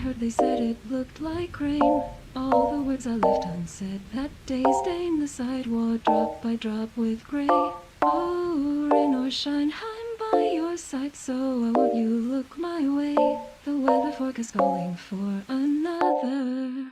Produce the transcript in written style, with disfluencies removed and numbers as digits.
heard they said it looked like rain. All the words I left unsaid that day stain the sidewalk drop by drop with gray. Oh, rain or shine, I'm by your side, so why won't you look my way? The weather forecast calling for another